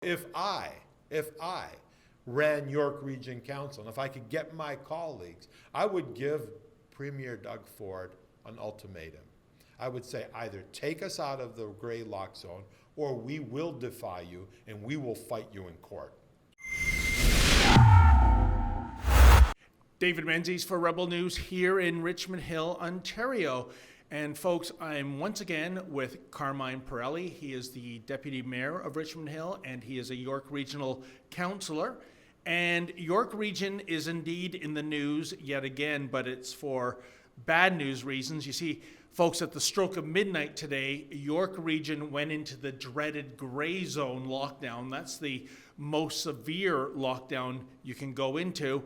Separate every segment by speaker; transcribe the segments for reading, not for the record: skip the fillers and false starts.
Speaker 1: If I ran York Region Council, and if I could get my colleagues, I would give Premier Doug Ford an ultimatum. I would say either take us out of the gray lock zone or we will defy you and we will fight you in court.
Speaker 2: David Menzies for Rebel News here in Richmond Hill, Ontario. And folks, I'm once again with Carmine Perrelli. He is the Deputy Mayor of Richmond Hill and he is a York Regional Councillor. And York Region is indeed in the news yet again, but it's for bad news reasons. You see, folks, at the stroke of midnight today, York Region went into the dreaded gray zone lockdown. That's the most severe lockdown you can go into.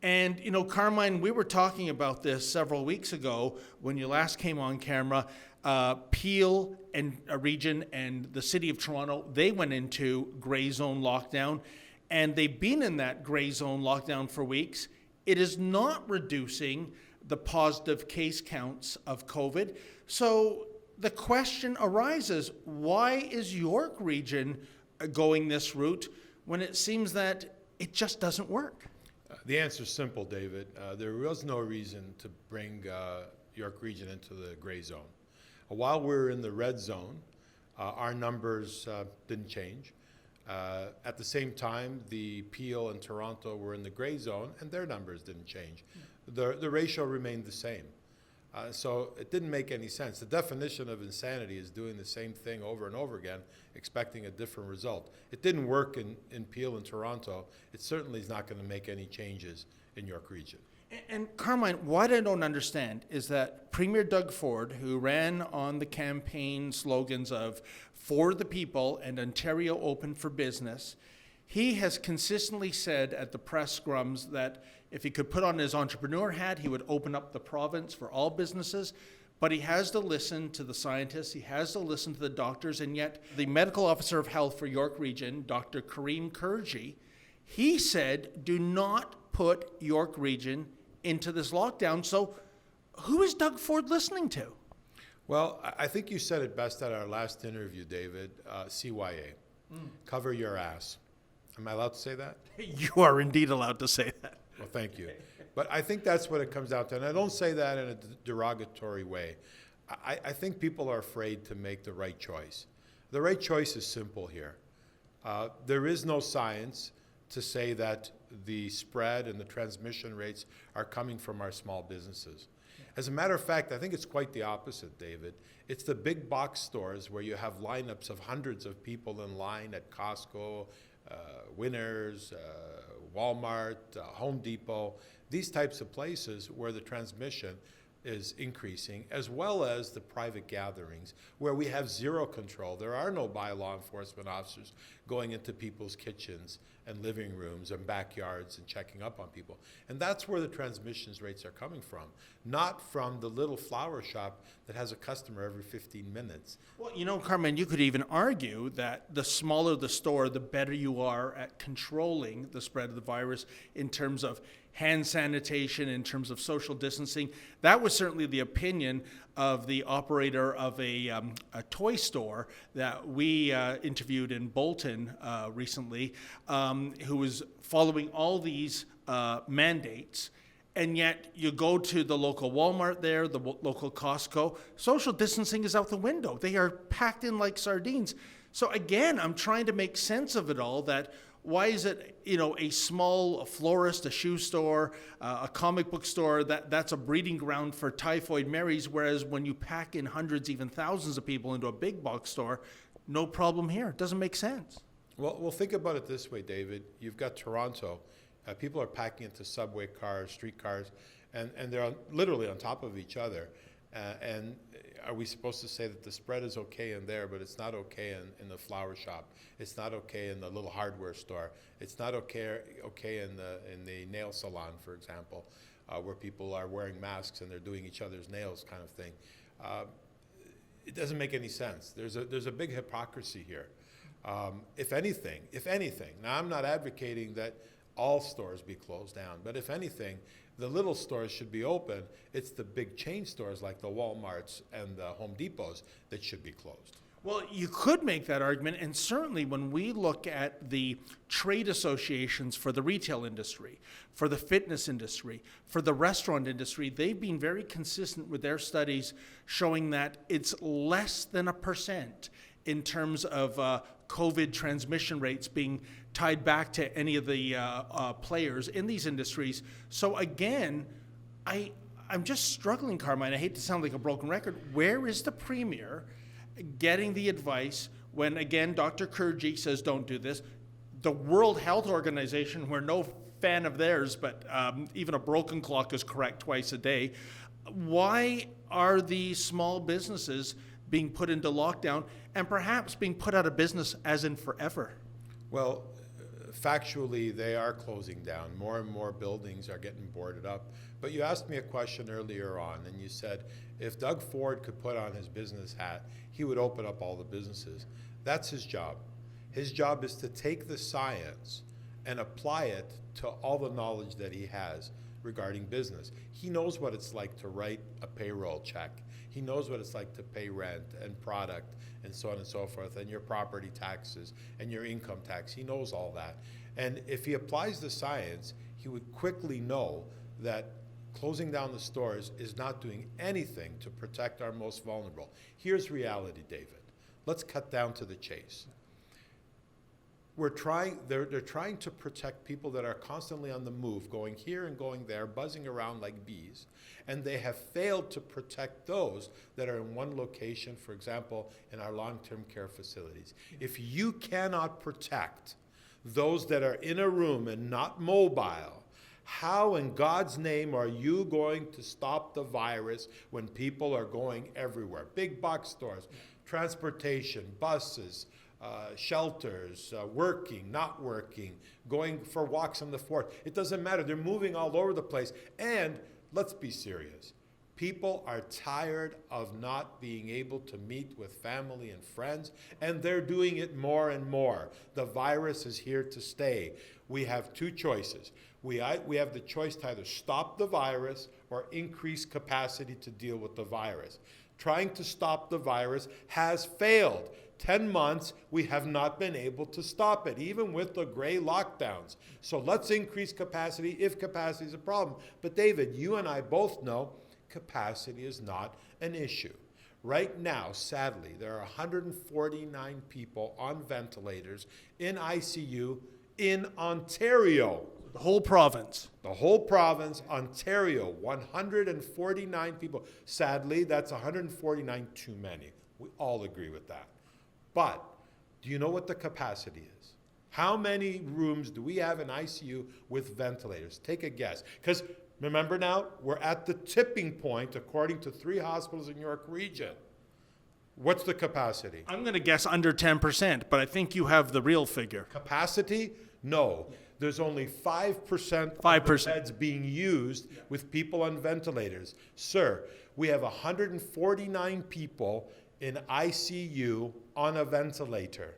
Speaker 2: And, you know, Carmine, we were talking about this several weeks ago when you last came on camera. Peel and Region and the City of Toronto, they went into gray zone lockdown, and they've been in that gray zone lockdown for weeks. It is not reducing the positive case counts of COVID. So the question arises, why is York Region going this route when it seems that it just doesn't work?
Speaker 1: The answer is simple, David. There was no reason to bring York Region into the gray zone. While we were in the red zone, our numbers didn't change. At the same time, the Peel and Toronto were in the gray zone and their numbers didn't change. The ratio remained the same. So it didn't make any sense. The definition of insanity is doing the same thing over and over again, expecting a different result. It didn't work in Peel and Toronto. It certainly is not going to make any changes in York Region.
Speaker 2: And Carmine, what I don't understand is that Premier Doug Ford, who ran on the campaign slogans of For the People and Ontario Open for Business, he has consistently said at the press scrums that if he could put on his entrepreneur hat, he would open up the province for all businesses. But he has to listen to the scientists, he has to listen to the doctors, and yet the medical officer of health for York Region, Dr. Kareem Kurji, he said, do not put York Region into this lockdown. So who is Doug Ford listening to?
Speaker 1: Well, I think you said it best at our last interview, David, CYA, cover your ass. Am I allowed to say that?
Speaker 2: You are indeed allowed to say that.
Speaker 1: Well, thank you. But I think that's what it comes down to. And I don't say that in a derogatory way. I think people are afraid to make the right choice. The right choice is simple here. There is no science to say that the spread and the transmission rates are coming from our small businesses. As a matter of fact, I think it's quite the opposite, David. It's the big box stores where you have lineups of hundreds of people in line at Costco, Winners, Walmart, Home Depot, these types of places where the transmission is increasing, as well as the private gatherings where we have zero control. There are no law enforcement officers going into people's kitchens and living rooms and backyards and checking up on people. And that's where the transmissions rates are coming from, not from the little flower shop that has a customer every 15 minutes.
Speaker 2: Well, you know, Carmen, you could even argue that the smaller the store, the better you are at controlling the spread of the virus in terms of hand sanitation, in terms of social distancing. That was certainly the opinion of the operator of a toy store that we interviewed in Bolton recently, who was following all these mandates. And yet you go to the local Walmart there, the local Costco, social distancing is out the window. They are packed in like sardines. So again, I'm trying to make sense of it all, that why is it, you know, a small florist, a shoe store, a comic book store, that's a breeding ground for typhoid Marys, whereas when you pack in hundreds, even thousands of people into a big box store, no problem here. It doesn't make sense.
Speaker 1: Well, think about it this way, David. You've got Toronto. People are packing into subway cars, streetcars, and they're literally on top of each other. And are we supposed to say that the spread is okay in there, but it's not okay in the flower shop? It's not okay in the little hardware store. It's not okay in the nail salon, for example, where people are wearing masks and they're doing each other's nails, kind of thing. It doesn't make any sense. There's a big hypocrisy here. If anything, now I'm not advocating that all stores be closed down, but if anything, the little stores should be open. It's the big chain stores like the Walmarts and the Home Depots that should be closed.
Speaker 2: Well, you could make that argument, and certainly when we look at the trade associations for the retail industry, for the fitness industry, for the restaurant industry, they've been very consistent with their studies showing that it's less than 1% in terms of COVID transmission rates being tied back to any of the players in these industries. So again, I'm just struggling, Carmine. I hate to sound like a broken record. Where is the Premier getting the advice when, again, Dr. Kurji says don't do this? The World Health Organization, we're no fan of theirs, but even a broken clock is correct twice a day. Why are these small businesses being put into lockdown and perhaps being put out of business as in forever?
Speaker 1: Well, factually, they are closing down. More and more buildings are getting boarded up. But you asked me a question earlier on, and you said, if Doug Ford could put on his business hat, he would open up all the businesses. That's his job. His job is to take the science and apply it to all the knowledge that he has regarding business. He knows what it's like to write a payroll check. He knows what it's like to pay rent and product and so on and so forth, and your property taxes and your income tax. He knows all that. And if he applies the science, he would quickly know that closing down the stores is not doing anything to protect our most vulnerable. Here's reality, David. Let's cut down to the chase. They're trying to protect people that are constantly on the move, going here and going there, buzzing around like bees, and they have failed to protect those that are in one location, for example, in our long-term care facilities. If you cannot protect those that are in a room and not mobile, how in God's name are you going to stop the virus when people are going everywhere? Big box stores, transportation, buses, shelters, working, not working, going for walks on the Fourth. It doesn't matter. They're moving all over the place. And let's be serious. People are tired of not being able to meet with family and friends, and they're doing it more and more. The virus is here to stay. We have two choices. We have the choice to either stop the virus or increase capacity to deal with the virus. Trying to stop the virus has failed. 10 months, we have not been able to stop it, even with the gray lockdowns. So let's increase capacity if capacity is a problem. But David, you and I both know capacity is not an issue. Right now, sadly, there are 149 people on ventilators in ICU in Ontario.
Speaker 2: The whole province.
Speaker 1: The whole province, Ontario, 149 people. Sadly, that's 149 too many. We all agree with that. But do you know what the capacity is? How many rooms do we have in ICU with ventilators? Take a guess. Because remember now, we're at the tipping point, according to 3 hospitals in York Region. What's the capacity?
Speaker 2: I'm going to guess under 10%, but I think you have the real figure.
Speaker 1: Capacity? No. There's only 5% of the beds being used with people on ventilators. Sir, we have 149 people in ICU on a ventilator.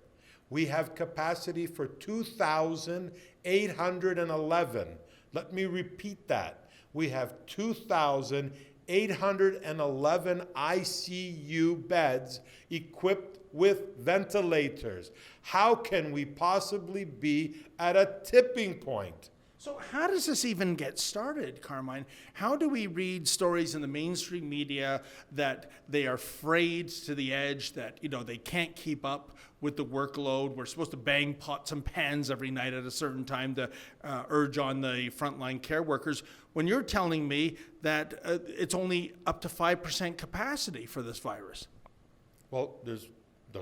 Speaker 1: We have capacity for 2,811. Let me repeat that. We have 2,811 ICU beds equipped with ventilators. How can we possibly be at a tipping point?
Speaker 2: So how does this even get started, Carmine? How do we read stories in the mainstream media that they are frayed to the edge, that they can't keep up with the workload? We're supposed to bang pots and pans every night at a certain time to urge on the frontline care workers, when you're telling me that it's only up to 5% capacity for this virus.
Speaker 1: Well, those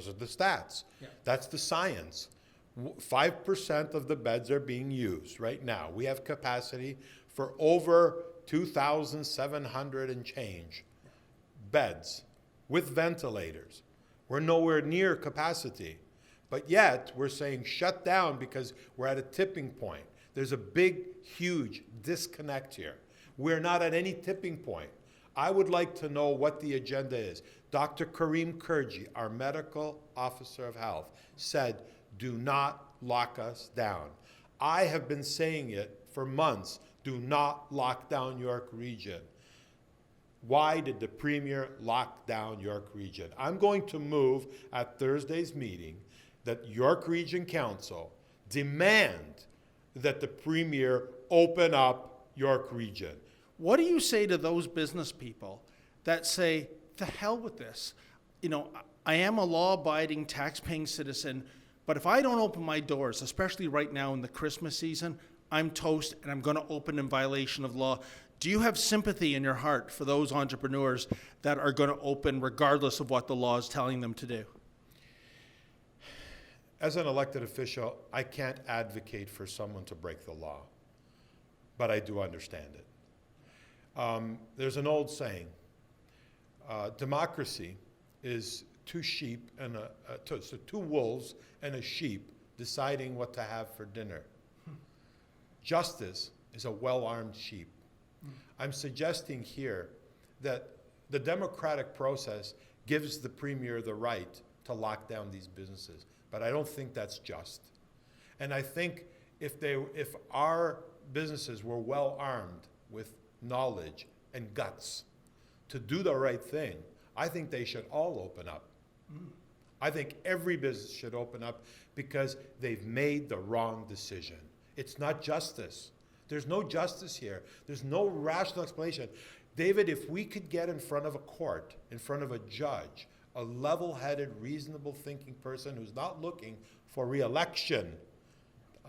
Speaker 1: are the stats. Yeah. That's the science. 5% of the beds are being used right now. We have capacity for over 2,700 and change beds with ventilators. We're nowhere near capacity, but yet we're saying shut down because we're at a tipping point. There's a big, huge disconnect here. We're not at any tipping point. I would like to know what the agenda is. Dr. Karim Kurji, our medical officer of health, said, do not lock us down. I have been saying it for months. Do not lock down York Region. Why did the Premier lock down York Region? I'm going to move at Thursday's meeting that York Region Council demand that the Premier open up York Region.
Speaker 2: What do you say to those business people that say, to hell with this? You know, I am a law-abiding, tax-paying citizen, but if I don't open my doors, especially right now in the Christmas season, I'm toast and I'm going to open in violation of law. Do you have sympathy in your heart for those entrepreneurs that are going to open regardless of what the law is telling them to do?
Speaker 1: As an elected official, I can't advocate for someone to break the law, but I do understand it. There's an old saying, democracy is two wolves and a sheep deciding what to have for dinner. Justice is a well-armed sheep. I'm suggesting here that the democratic process gives the Premier the right to lock down these businesses, but I don't think that's just. And I think if our businesses were well armed with knowledge and guts to do the right thing, I think they should all open up. I think every business should open up because they've made the wrong decision. It's not justice. There's no justice here. There's no rational explanation. David, if we could get in front of a court, in front of a judge, a level-headed, reasonable thinking person who's not looking for re-election,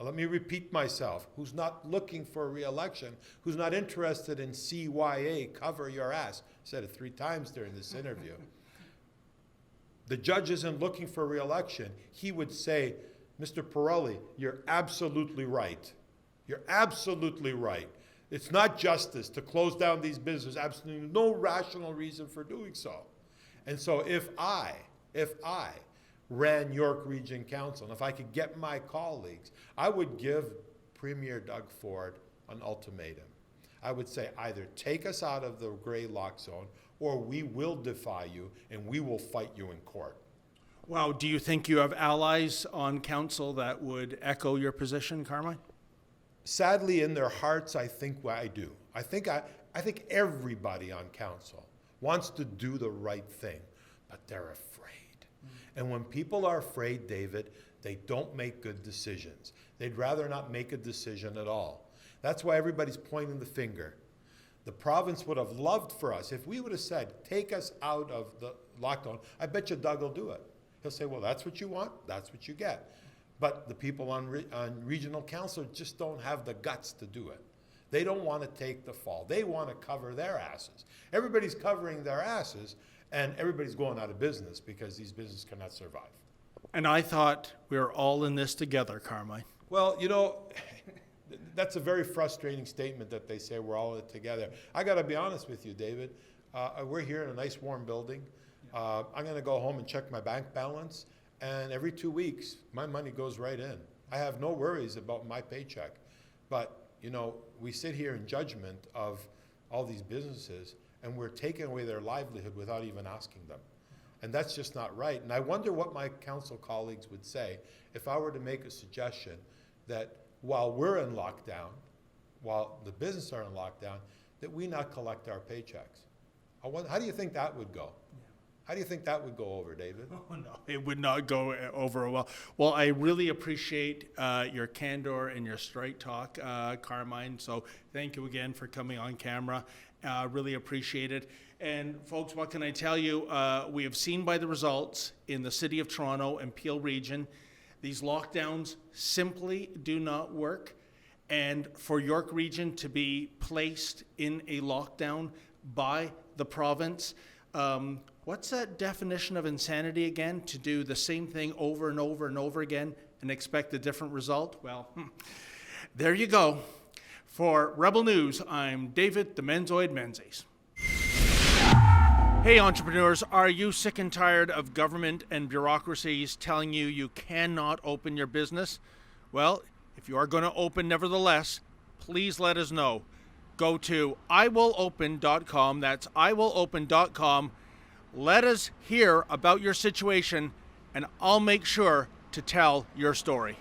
Speaker 1: let me repeat myself, who's not looking for re-election, who's not interested in CYA, cover your ass. I said it 3 times during this interview. The judge isn't looking for re-election. He would say, Mr. Perrelli, you're absolutely right. You're absolutely right. It's not justice to close down these businesses. Absolutely no rational reason for doing so. And so if I ran York Region Council, and if I could get my colleagues, I would give Premier Doug Ford an ultimatum. I would say either take us out of the gray lock zone or we will defy you and we will fight you in court.
Speaker 2: Well, do you think you have allies on council that would echo your position, Carmine?
Speaker 1: Sadly, in their hearts, I think I do. I think everybody on council wants to do the right thing, but they're afraid. And when people are afraid, David, they don't make good decisions. They'd rather not make a decision at all. That's why everybody's pointing the finger. The province would have loved for us, if we would have said, take us out of the lockdown, I bet you Doug will do it. He'll say, well, that's what you want, that's what you get. But the people on regional council just don't have the guts to do it. They don't want to take the fall. They want to cover their asses. Everybody's covering their asses, and everybody's going out of business because these businesses cannot survive.
Speaker 2: And I thought we were all in this together, Carmine.
Speaker 1: Well, you know, that's a very frustrating statement that they say we're all in it together. I got to be honest with you, David. We're here in a nice warm building. I'm going to go home and check my bank balance, and every 2 weeks, my money goes right in. I have no worries about my paycheck. But, you know, we sit here in judgment of all these businesses, and we're taking away their livelihood without even asking them. And that's just not right. And I wonder what my council colleagues would say if I were to make a suggestion that while we're in lockdown, while the businesses are in lockdown, that we not collect our paychecks. How do you think that would go? How do you think that would go over, David?
Speaker 2: Oh, no, it would not go over well. Well, I really appreciate your candor and your straight talk, Carmine. So thank you again for coming on camera. Really appreciate it. And folks, what can I tell you? We have seen by the results in the City of Toronto and Peel Region, these lockdowns simply do not work. And for York Region to be placed in a lockdown by the province, what's that definition of insanity again? To do the same thing over and over and over again and expect a different result? Well, there you go. For Rebel News, I'm David the Menzoid Menzies. Hey entrepreneurs, are you sick and tired of government and bureaucracies telling you you cannot open your business? Well, if you are going to open nevertheless, please let us know. Go to iwillopen.com, that's iwillopen.com. Let us hear about your situation, and I'll make sure to tell your story.